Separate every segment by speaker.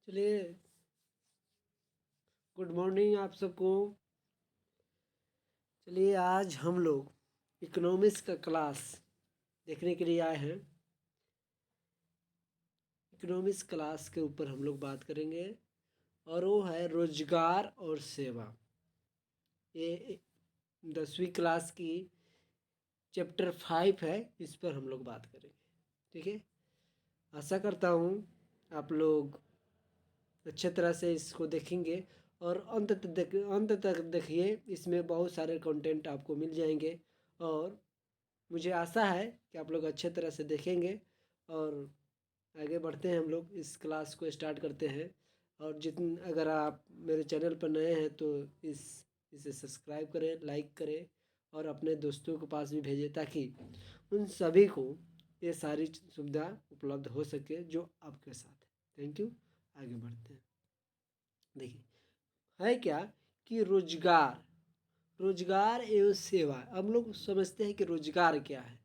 Speaker 1: चलिए, good morning आप सबको। चलिए, आज हम लोग इकोनॉमिक्स का क्लास देखने के लिए आए हैं। इकोनॉमिक्स क्लास के ऊपर हम लोग बात करेंगे और वो है रोजगार और सेवा। ये 10वीं क्लास की चैप्टर 5 है, इस पर हम लोग बात करेंगे। ठीक है, आशा करता हूँ आप लोग अच्छे तरह से इसको देखेंगे और अंत तक देखिए। इसमें बहुत सारे कंटेंट आपको मिल जाएंगे और मुझे आशा है कि आप लोग अच्छे तरह से देखेंगे। और आगे बढ़ते हैं, हम लोग इस क्लास को स्टार्ट करते हैं। और अगर आप मेरे चैनल पर नए हैं तो इसे सब्सक्राइब करें, लाइक करें और अपने दोस्तों के पास भी भेजें, ताकि उन सभी को ये सारी सुविधा उपलब्ध हो सके जो आपके साथ है। Thank you. आगे बढ़ते हैं। देखिए, है क्या कि रोजगार एवं सेवा। हम लोग समझते हैं कि रोजगार क्या है।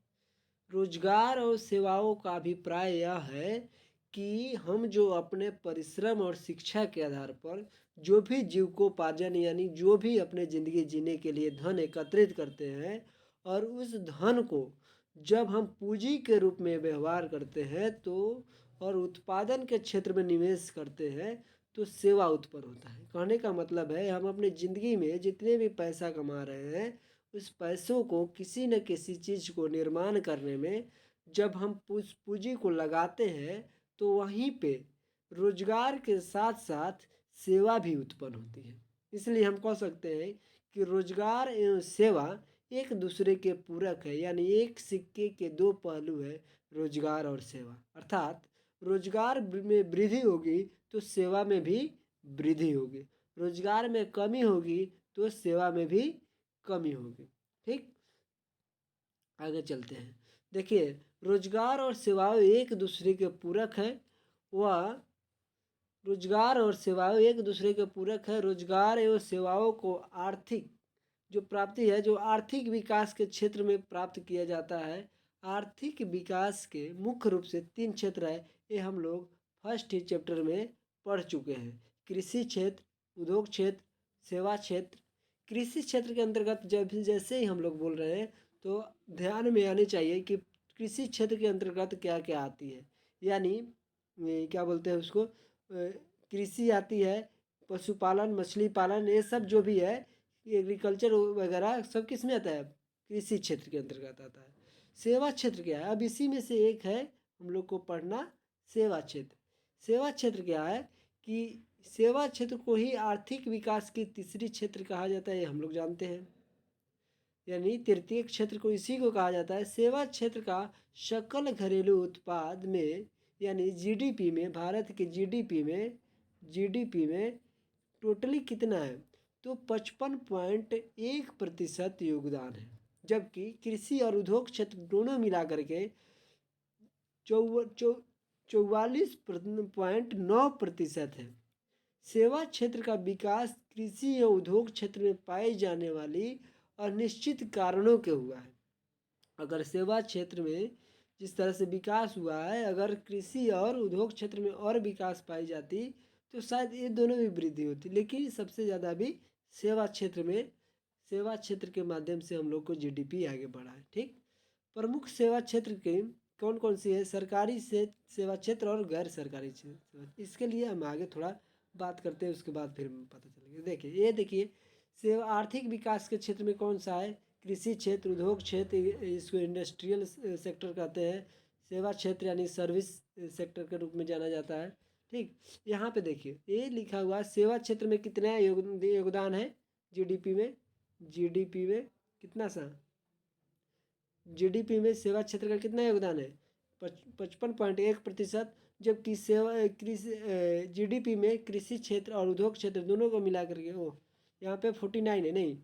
Speaker 1: रोजगार और सेवाओं का अभिप्राय यह है कि हम जो अपने परिश्रम और शिक्षा के आधार पर जो भी जीविकोपार्जन यानी जो भी अपने ज़िंदगी जीने के लिए धन एकत्रित करते हैं और उस धन को जब हम पूंजी के रूप में व्यवहार करते हैं तो और उत्पादन के क्षेत्र में निवेश करते हैं तो सेवा उत्पन्न होता है। कहने का मतलब है, हम अपनी ज़िंदगी में जितने भी पैसा कमा रहे हैं उस पैसों को किसी न किसी चीज़ को निर्माण करने में जब हम उस पूंजी को लगाते हैं तो वहीं पे रोजगार के साथ साथ सेवा भी उत्पन्न होती है। इसलिए हम कह सकते हैं कि रोजगार एवं सेवा एक दूसरे के पूरक है, यानी एक सिक्के के दो पहलू है रोजगार और सेवा। अर्थात रोजगार में वृद्धि होगी तो सेवा में भी वृद्धि होगी, रोजगार में कमी होगी तो सेवा में भी कमी होगी। ठीक, आगे चलते हैं। देखिए, रोजगार और सेवाएं एक दूसरे के पूरक हैं। वह रोजगार और सेवाएं एक दूसरे के पूरक है। रोजगार एवं सेवाओं को आर्थिक जो प्राप्ति है, जो आर्थिक विकास के क्षेत्र में प्राप्त किया जाता है। आर्थिक विकास के मुख्य रूप से 3 क्षेत्र है। ये हम लोग फर्स्ट ही चैप्टर में पढ़ चुके हैं। कृषि क्षेत्र, उद्योग क्षेत्र, सेवा क्षेत्र। कृषि क्षेत्र के अंतर्गत जब जैसे ही हम लोग बोल रहे हैं तो ध्यान में आनी चाहिए कि कृषि क्षेत्र के अंतर्गत क्या क्या आती है। यानी क्या बोलते हैं उसको, कृषि आती है, पशुपालन, मछली पालन, ये सब जो भी है एग्रीकल्चर वगैरह सब किस में आता है, कृषि क्षेत्र के अंतर्गत आता है। सेवा क्षेत्र क्या है, अब इसी में से एक है हम लोग को पढ़ना, सेवा क्षेत्र। सेवा क्षेत्र क्या है कि सेवा क्षेत्र को ही आर्थिक विकास की तीसरी क्षेत्र कहा जाता है, ये हम लोग जानते हैं। यानी तृतीय क्षेत्र को इसी को कहा जाता है। सेवा क्षेत्र का सकल घरेलू उत्पाद में यानी जीडीपी में, भारत के जीडीपी में टोटली कितना है तो 55.1% योगदान है। जबकि कृषि और उद्योग क्षेत्र दोनों मिला करके 44.9% है। सेवा क्षेत्र का विकास कृषि और उद्योग क्षेत्र में पाई जाने वाली अनिश्चित कारणों के हुआ है। अगर सेवा क्षेत्र में जिस तरह से विकास हुआ है, अगर कृषि और उद्योग क्षेत्र में और विकास पाई जाती तो शायद ये दोनों में वृद्धि होती, लेकिन सबसे ज़्यादा भी सेवा क्षेत्र के माध्यम से हम लोग को जीडीपी आगे बढ़ा है। ठीक, प्रमुख सेवा क्षेत्र के कौन कौन सी है, सरकारी से सेवा क्षेत्र और गैर सरकारी सेवा। इसके लिए हम आगे थोड़ा बात करते हैं, उसके बाद फिर पता चलेगा। देखिए सेवा आर्थिक विकास के क्षेत्र में कौन सा है, कृषि क्षेत्र, उद्योग क्षेत्र, इसको इंडस्ट्रियल सेक्टर कहते हैं। सेवा क्षेत्र यानी सर्विस सेक्टर के रूप में जाना जाता है। ठीक, यहाँ पे देखिए ये लिखा हुआ है सेवा क्षेत्र में कितना योगदान है जीडीपी में कितना सा, जीडीपी में सेवा क्षेत्र का कितना योगदान है 55.1%। जबकि कृषि जीडीपी में कृषि क्षेत्र और उद्योग क्षेत्र दोनों को मिला करके यहाँ पे 49 है, नहीं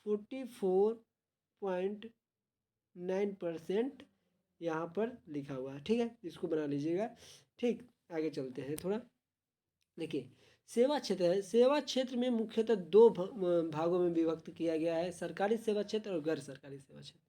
Speaker 1: 44.9% यहाँ पर लिखा हुआ है। ठीक है, इसको बना लीजिएगा। ठीक, आगे चलते हैं थोड़ा। देखिए, सेवा क्षेत्र है। सेवा क्षेत्र में मुख्यतः दो भागों में विभक्त किया गया है, सरकारी सेवा क्षेत्र और गैर सरकारी सेवा क्षेत्र।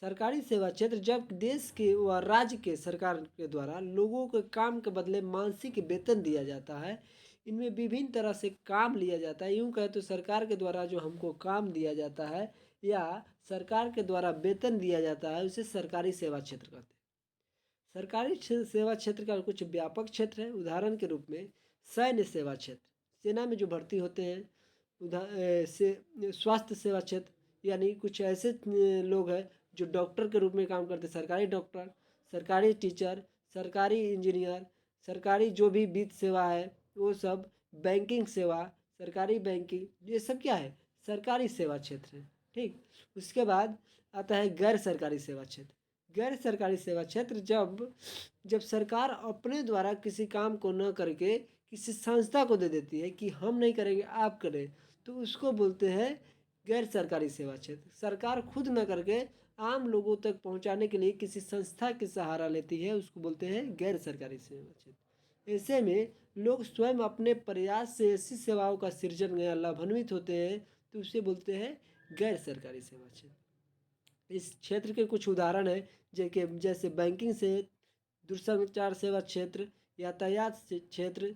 Speaker 1: सरकारी सेवा क्षेत्र जब देश के व राज्य के सरकार के द्वारा लोगों के काम के बदले मानसिक वेतन दिया जाता है। इनमें विभिन्न तरह से काम लिया जाता है। यूँ कहे तो सरकार के द्वारा जो हमको काम दिया जाता है या सरकार के द्वारा वेतन दिया जाता है उसे सरकारी सेवा क्षेत्र कहते हैं। सरकारी सेवा क्षेत्र का कुछ व्यापक क्षेत्र है। उदाहरण के रूप में सैन्य सेवा क्षेत्र, सेना में जो भर्ती होते हैं। स्वास्थ्य सेवा क्षेत्र यानी कुछ ऐसे लोग हैं जो डॉक्टर के रूप में काम करते हैं, सरकारी डॉक्टर, सरकारी टीचर, सरकारी इंजीनियर, सरकारी जो भी वित्त सेवा है वो सब, बैंकिंग सेवा, सरकारी बैंकिंग, ये सब क्या है, सरकारी सेवा क्षेत्र है। ठीक, उसके बाद आता है गैर सरकारी सेवा क्षेत्र। गैर सरकारी सेवा क्षेत्र जब जब सरकार अपने द्वारा किसी काम को न करके किसी संस्था को दे देती है कि हम नहीं करेंगे आप करें, तो उसको बोलते हैं गैर सरकारी सेवा क्षेत्र। सरकार खुद न करके आम लोगों तक पहुंचाने के लिए किसी संस्था की सहारा लेती है, उसको बोलते हैं गैर सरकारी सेवा क्षेत्र। ऐसे में लोग स्वयं अपने प्रयास से ऐसी सेवाओं का सृजन या लाभान्वित होते हैं, तो उसे बोलते हैं गैर सरकारी सेवा क्षेत्र। इस क्षेत्र के कुछ उदाहरण हैं जैसे बैंकिंग से, दूरसंचार सेवा क्षेत्र, यातायात क्षेत्र,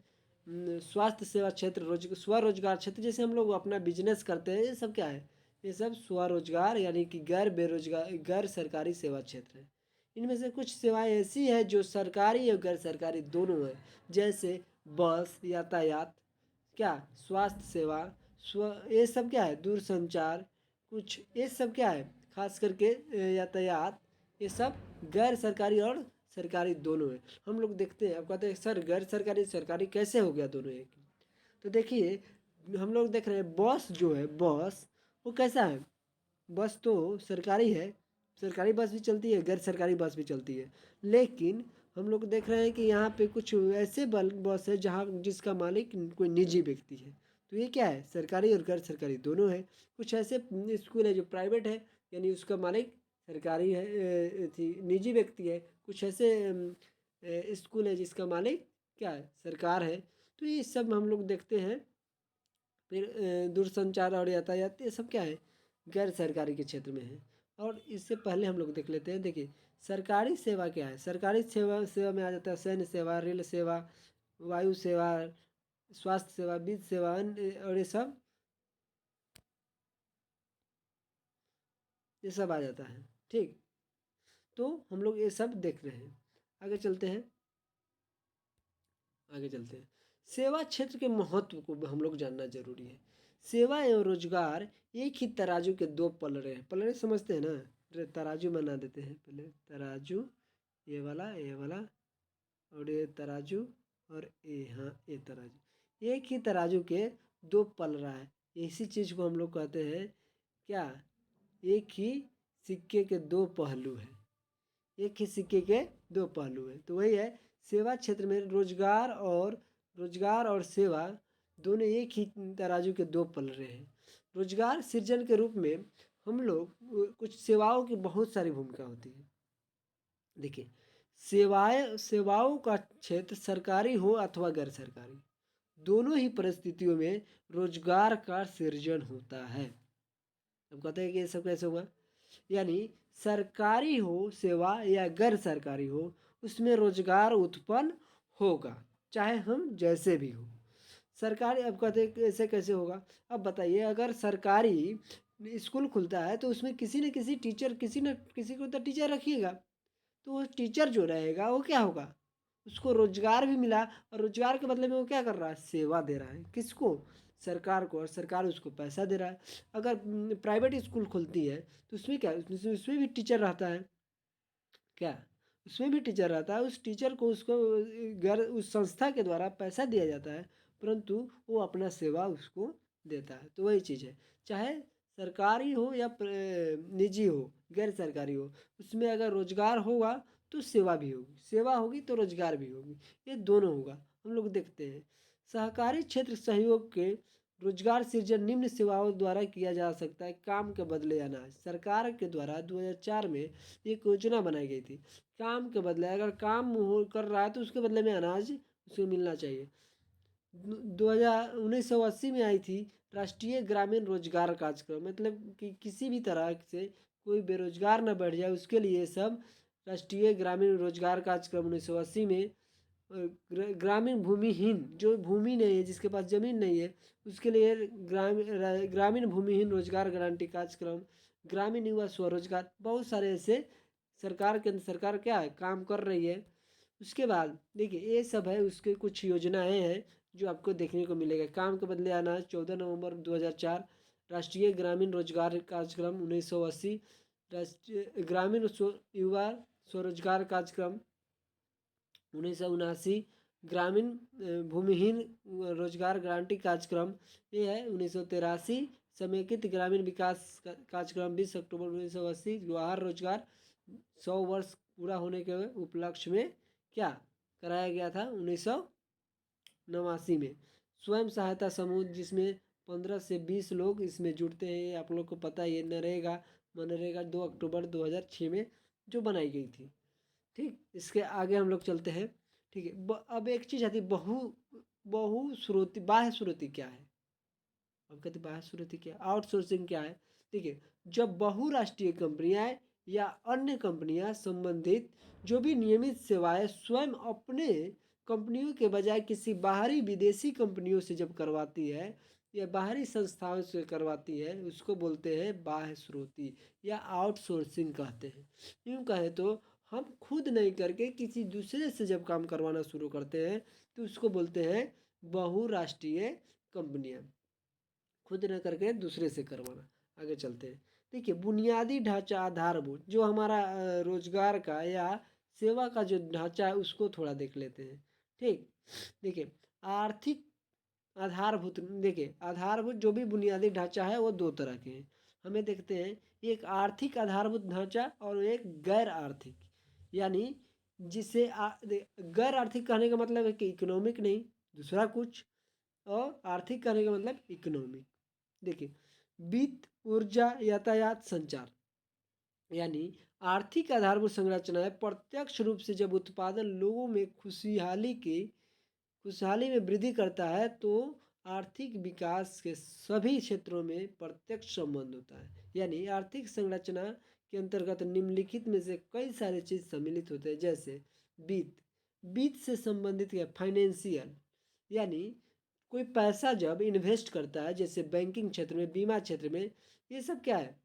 Speaker 1: स्वास्थ्य सेवा क्षेत्र, स्वरोजगार क्षेत्र, जैसे हम लोग अपना बिजनेस करते हैं, ये सब क्या है, ये सब स्वरोजगार यानी कि गैर सरकारी सेवा क्षेत्र है। इनमें से कुछ सेवाएं ऐसी है जो सरकारी और गैर सरकारी दोनों है, जैसे बस यातायात, क्या स्वास्थ्य सेवा, ये सब क्या है, दूरसंचार, कुछ ये सब क्या है, खास करके यातायात, ये सब गैर सरकारी और सरकारी दोनों है। हम लोग देखते हैं, अब कहते हैं सर गैर सरकारी सरकारी कैसे हो गया दोनों एक, तो देखिए हम लोग देख रहे हैं बस जो है, बस वो कैसा है, बस तो सरकारी है, सरकारी बस भी चलती है, गैर सरकारी बस भी चलती है। लेकिन हम लोग देख रहे हैं कि यहाँ पे कुछ ऐसे बस है जहाँ जिसका मालिक कोई निजी व्यक्ति है, तो ये क्या है, सरकारी और गैर सरकारी दोनों है। कुछ ऐसे स्कूल है जो प्राइवेट है यानी उसका मालिक सरकारी है, निजी व्यक्ति है। कुछ ऐसे स्कूल है जिसका मालिक क्या है, सरकार है। तो ये सब हम लोग देखते हैं। फिर दूरसंचार और यातायात, ये सब क्या है, गैर सरकारी के क्षेत्र में है। और इससे पहले हम लोग देख लेते हैं, देखिए सरकारी सेवा क्या है। सरकारी सेवा में आ जाता है सैन्य सेवा, रेल सेवा, वायु सेवा, स्वास्थ्य सेवा, वित्त सेवा, और ये सब आ जाता है। ठीक, तो हम लोग ये सब देख रहे हैं। आगे चलते हैं, सेवा क्षेत्र के महत्व को हम लोग जानना जरूरी है। सेवा एवं रोजगार एक ही तराजू के दो पलड़े हैं। पलड़े समझते हैं ना, तराजू बना देते हैं, पहले तराजू, ये वाला और ये तराजू, और ये, हाँ ये तराजू, एक ही तराजू के दो पलड़ा है। इसी चीज़ को हम लोग कहते हैं क्या, एक ही सिक्के के दो पहलू हैं। एक ही सिक्के के दो पहलू हैं, तो वही है सेवा क्षेत्र में रोजगार और सेवा दोनों एक ही तराजू के दो पलड़े हैं। रोजगार सृजन के रूप में हम लोग कुछ सेवाओं की बहुत सारी भूमिका होती है। देखिए सेवाओं का क्षेत्र सरकारी हो अथवा गैर सरकारी, दोनों ही परिस्थितियों में रोजगार का सृजन होता है। अब कहते हैं कि ये सब कैसे हुआ, यानी सरकारी हो सेवा या गैर सरकारी हो, उसमें रोजगार उत्पन्न होगा, चाहे हम जैसे भी हो। सरकारी, अब कहते हैं ऐसे कैसे होगा, अब बताइए, अगर सरकारी स्कूल खुलता है तो उसमें किसी न किसी टीचर, किसी न किसी को तो टीचर रखिएगा, तो वो टीचर जो रहेगा वो क्या होगा, उसको रोजगार भी मिला, और रोजगार के बदले में वो क्या कर रहा है, सेवा दे रहा है, किसको, सरकार को, और सरकार उसको पैसा दे रहा है। अगर प्राइवेट स्कूल खुलती है तो उसमें क्या, उसमें भी टीचर रहता है, क्या उसमें भी टीचर रहता है, उस टीचर को उसको उस संस्था के द्वारा पैसा दिया जाता है, परंतु वो अपना सेवा उसको देता है। तो वही चीज़ है, चाहे सरकारी हो या निजी हो, गैर सरकारी हो, उसमें अगर रोजगार होगा तो सेवा भी होगी, सेवा होगी तो रोजगार भी होगी, ये दोनों होगा। हम लोग देखते हैं सहकारी क्षेत्र सहयोग के रोजगार सृजन निम्न सेवाओं द्वारा किया जा सकता है। काम के बदले अनाज, सरकार के द्वारा 2004 में एक योजना बनाई गई थी, काम के बदले, अगर काम कर रहा है तो उसके बदले में अनाज उसको मिलना चाहिए। 1980 में आई थी राष्ट्रीय ग्रामीण रोजगार कार्यक्रम, मतलब कि किसी भी तरह से कोई बेरोजगार ना बैठ जाए, उसके लिए सब राष्ट्रीय ग्रामीण रोजगार कार्यक्रम 1980 में ग्रामीण भूमिहीन, जो भूमि नहीं है, जिसके पास ज़मीन नहीं है, उसके लिए ग्रामीण भूमिहीन रोजगार गारंटी कार्यक्रम, ग्रामीण युवा स्वरोजगार, बहुत सारे ऐसे सरकार केंद्र सरकार क्या है काम कर रही है। उसके बाद देखिए ये सब है, उसके कुछ योजनाएं हैं जो आपको देखने को मिलेगा। काम के बदले अनाज 14 नवंबर 2004, राष्ट्रीय ग्रामीण रोजगार कार्यक्रम 1980, राष्ट्रीय ग्रामीण युवा स्वरोजगार कार्यक्रम 1979, ग्रामीण भूमिहीन रोजगार गारंटी कार्यक्रम ये है 1983, समेकित ग्रामीण विकास कार्यक्रम 20 अक्टूबर 1980, जवाहर रोजगार 100 वर्ष पूरा होने के उपलक्ष्य में क्या कराया गया था 1989 में। स्वयं सहायता समूह जिसमें 15 से 20 लोग इसमें जुड़ते हैं, आप लोग को पता है, ये मनरेगा 2 अक्टूबर 2006 में जो बनाई गई थी। ठीक, इसके आगे हम लोग चलते हैं। ठीक है, अब एक चीज़ आती है, बहुश्रुति बाह्य श्रुति क्या है। अब कहते बाह्य श्रुति क्या, आउटसोर्सिंग क्या है। देखिए, जब बहुराष्ट्रीय कंपनियां या अन्य कंपनियां संबंधित जो भी नियमित सेवाएं स्वयं अपने कंपनियों के बजाय किसी बाहरी विदेशी कंपनियों से जब करवाती है या बाहरी संस्थाओं से करवाती है, उसको बोलते हैं बाह्य श्रुति या आउटसोर्सिंग कहते हैं। यूँ कहें तो हम खुद नहीं करके किसी दूसरे से जब काम करवाना शुरू करते हैं तो उसको बोलते हैं बहुराष्ट्रीय कंपनियां, खुद न करके दूसरे से करवाना। आगे चलते हैं। देखिए, बुनियादी ढांचा आधारभूत जो हमारा रोजगार का या सेवा का जो ढांचा है उसको थोड़ा देख लेते हैं। ठीक, देखिए आर्थिक आधारभूत, देखिए आधारभूत जो भी बुनियादी ढांचा है वो दो तरह के हैं। हमें देखते हैं, एक आर्थिक आधारभूत ढांचा और एक गैर आर्थिक, यानी जिसे गैर आर्थिक कहने का मतलब है कि इकोनॉमिक नहीं, दूसरा कुछ, और आर्थिक कहने का मतलब इकोनॉमिक। देखिए, वित्त, ऊर्जा, यातायात, संचार, यानी आर्थिक आधारभूत संरचनाएं प्रत्यक्ष रूप से जब उत्पादन लोगों में खुशहाली में वृद्धि करता है तो आर्थिक विकास के सभी क्षेत्रों में प्रत्यक्ष संबंध होता है। यानी आर्थिक संरचना के अंतर्गत निम्नलिखित में से कई सारे चीज सम्मिलित होते हैं, जैसे वित्त से संबंधित है फाइनेंशियल, यानी कोई पैसा जब इन्वेस्ट करता है, जैसे बैंकिंग क्षेत्र में, बीमा क्षेत्र में, ये सब क्या है,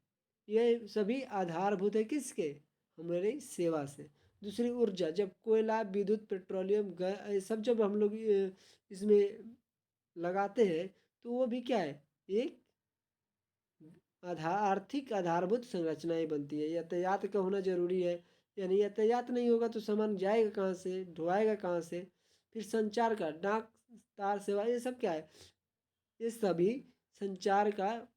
Speaker 1: ये सभी आधारभूत है किसके, हमारी सेवा से। दूसरी ऊर्जा, जब कोयला, विद्युत, पेट्रोलियम, ये सब जब हम लोग इसमें लगाते हैं तो वो भी क्या है, एक आर्थिक आधारभूत संरचनाएं बनती है। यातायात का होना जरूरी है, यानी यातायात नहीं होगा तो सामान जाएगा कहाँ से, ढुआएगा कहाँ से। फिर संचार का, डाक तार सेवा, ये सब क्या है, ये सभी संचार का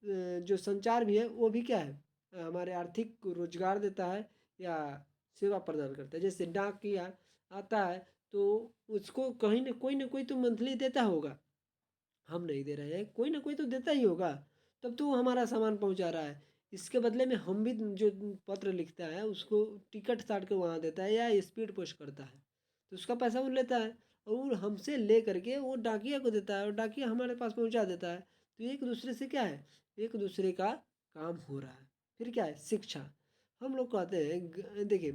Speaker 1: जो संचार भी है वो भी क्या है, हमारे आर्थिक रोजगार देता है या सेवा प्रदान करता है। जैसे डाकिया आता है तो उसको कहीं ना कोई तो मंथली देता होगा, हम नहीं दे रहे हैं, कोई ना कोई तो देता ही होगा, तब तो वो हमारा सामान पहुंचा रहा है। इसके बदले में हम भी जो पत्र लिखता है उसको टिकट साट के वहाँ देता है या स्पीड पोस्ट करता है, तो उसका पैसा वो लेता है और हमसे ले करके वो डाकिया को देता है और डाकिया हमारे पास पहुंचा देता है। तो एक दूसरे से क्या है, एक दूसरे का काम हो रहा है। फिर क्या है, शिक्षा, हम लोग कहते हैं देखिए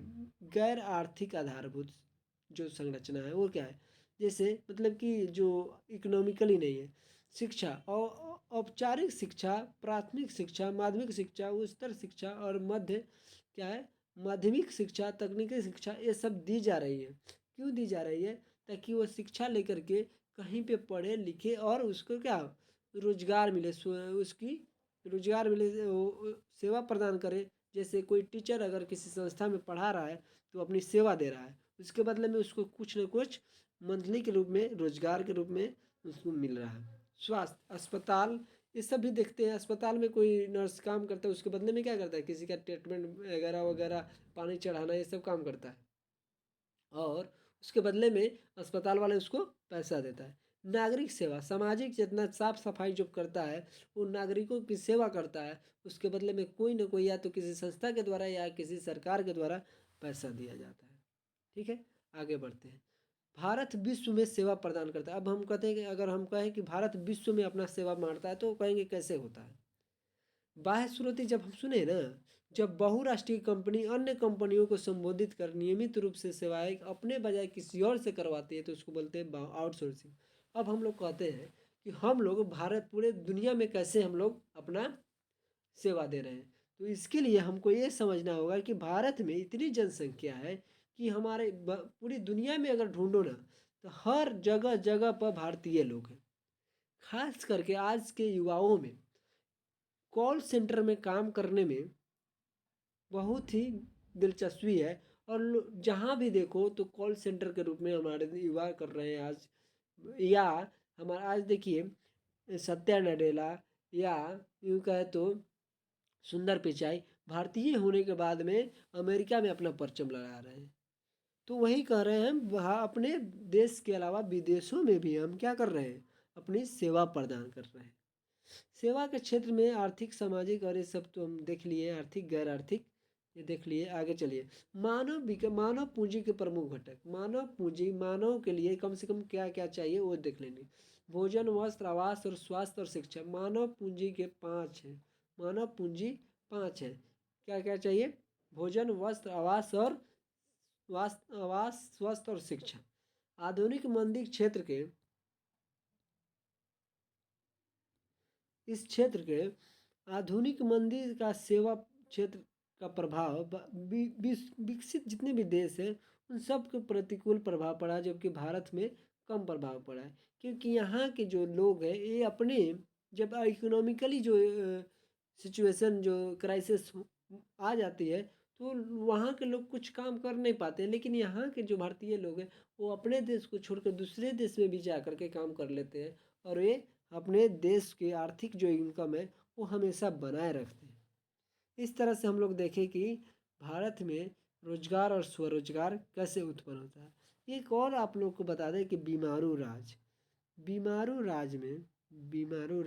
Speaker 1: गैर आर्थिक आधारभूत जो संरचना है वो क्या है, जैसे मतलब कि जो इकोनॉमिकली नहीं है। शिक्षा और औपचारिक शिक्षा, प्राथमिक शिक्षा, माध्यमिक शिक्षा, उच्चतर शिक्षा और मध्य क्या है, माध्यमिक शिक्षा, तकनीकी शिक्षा, ये सब दी जा रही है। क्यों दी जा रही है, ताकि वो शिक्षा लेकर के कहीं पे पढ़े लिखे और उसको क्या रोजगार मिले, उसकी रोजगार मिले, सेवा प्रदान करे। जैसे कोई टीचर अगर किसी संस्था में पढ़ा रहा है तो अपनी सेवा दे रहा है, उसके बदले में उसको कुछ न कुछ मंथली के रूप में, रोजगार के रूप में उसको मिल रहा है। स्वास्थ्य, अस्पताल, ये सब भी देखते हैं। अस्पताल में कोई नर्स काम करता है, उसके बदले में क्या करता है, किसी का ट्रीटमेंट वगैरह वगैरह, पानी चढ़ाना, ये सब काम करता है और उसके बदले में अस्पताल वाले उसको पैसा देता है। नागरिक सेवा, सामाजिक चेतना, साफ सफाई जो करता है वो नागरिकों की सेवा करता है, उसके बदले में कोई ना कोई या तो किसी संस्था के द्वारा या किसी सरकार के द्वारा पैसा दिया जाता है। ठीक है, आगे बढ़ते हैं। भारत विश्व में सेवा प्रदान करता है। अब हम कहते हैं कि अगर हम कहें कि भारत विश्व में अपना सेवा बांटता है तो कहेंगे कैसे होता है। बाह्य स्रोत जब हम सुने ना, जब बहुराष्ट्रीय कंपनी अन्य कंपनियों को संबोधित कर नियमित रूप से सेवाएं अपने बजाय किसी और से करवाती है तो उसको बोलते हैं आउटसोर्सिंग। अब हम लोग कहते हैं कि हम लोग भारत पूरे दुनिया में कैसे हम लोग अपना सेवा दे रहे हैं। तो इसके लिए हमको ये समझना होगा कि भारत में इतनी जनसंख्या है कि हमारे पूरी दुनिया में अगर ढूंढो ना तो हर जगह जगह पर भारतीय लोग हैं। खास करके आज के युवाओं में कॉल सेंटर में काम करने में बहुत ही दिलचस्पी है। और जहाँ भी देखो तो कॉल सेंटर के रूप में हमारे युवा कर रहे हैं आज। या हमारा आज देखिए सत्या नडेला या यूँ कहे तो सुंदर पिचाई भारतीय होने के बाद में अमेरिका में अपना परचम लगा रहे हैं। तो वही कह रहे हैं वहाँ अपने देश के अलावा विदेशों में भी हम क्या कर रहे हैं, अपनी सेवा प्रदान कर रहे हैं। सेवा के क्षेत्र में आर्थिक सामाजिक और ये सब तो हम देख लिए, आर्थिक गैर आर्थिक ये देख लिए। आगे चलिए, मानव पूंजी के प्रमुख घटक। मानव पूंजी, मानव के लिए कम से कम क्या क्या चाहिए वो देख लेंगे। भोजन, वस्त्र, आवास और स्वास्थ्य और शिक्षा मानव पूंजी के 5 हैं। मानव पूंजी 5 है। क्या क्या चाहिए? भोजन, वस्त्र, आवास, स्वास्थ्य और शिक्षा। आधुनिक मंदी क्षेत्र के इस क्षेत्र के आधुनिक मंदी का सेवा क्षेत्र का प्रभाव विकसित जितने भी देश हैं उन सब के प्रतिकूल प्रभाव पड़ा, जबकि भारत में कम प्रभाव पड़ा है। क्योंकि यहाँ के जो लोग हैं ये अपने जब इकोनॉमिकली जो सिचुएशन जो क्राइसिस आ जाती है तो वहाँ के लोग कुछ काम कर नहीं पाते। लेकिन यहाँ के जो भारतीय लोग हैं वो अपने देश को छोड़कर दूसरे देश में भी जा कर के काम कर लेते हैं और ये अपने देश की आर्थिक जो इनकम है वो हमेशा बनाए रखते हैं। इस तरह से हम लोग देखें कि भारत में रोजगार और स्वरोजगार कैसे उत्पन्न होता है। एक और आप लोग को बता दें कि बीमारू राज, बीमारू राज में बीमारू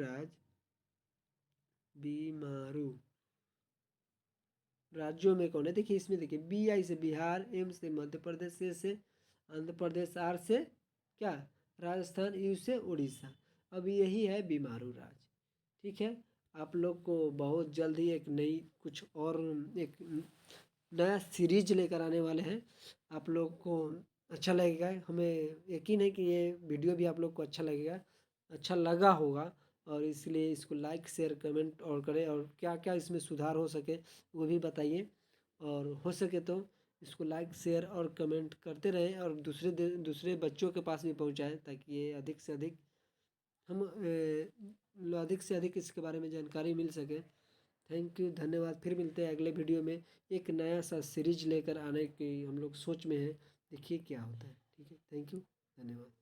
Speaker 1: राज्यों में कौन है? देखिए इसमें देखिए BI से बिहार, M से मध्य प्रदेश, से आंध्र प्रदेश, R से क्या राजस्थान, U से उड़ीसा। अब यही है बीमारू राज। ठीक है, आप लोग को बहुत जल्द ही एक नई कुछ और एक नया सीरीज लेकर आने वाले हैं। आप लोग को अच्छा लगेगा, हमें यकीन है कि ये वीडियो भी आप लोग को अच्छा लगेगा, अच्छा लगा होगा। और इसलिए इसको लाइक शेयर कमेंट और करें और क्या क्या इसमें सुधार हो सके वो भी बताइए। और हो सके तो इसको लाइक शेयर और कमेंट करते रहें और दूसरे बच्चों के पास भी पहुंचाएं ताकि ये अधिक से अधिक अधिक से अधिक इसके बारे में जानकारी मिल सके। थैंक यू, धन्यवाद। फिर मिलते हैं अगले वीडियो में। एक नया सा सीरीज लेकर आने की हम लोग सोच में हैं, देखिए क्या होता है। ठीक है, थैंक यू, धन्यवाद।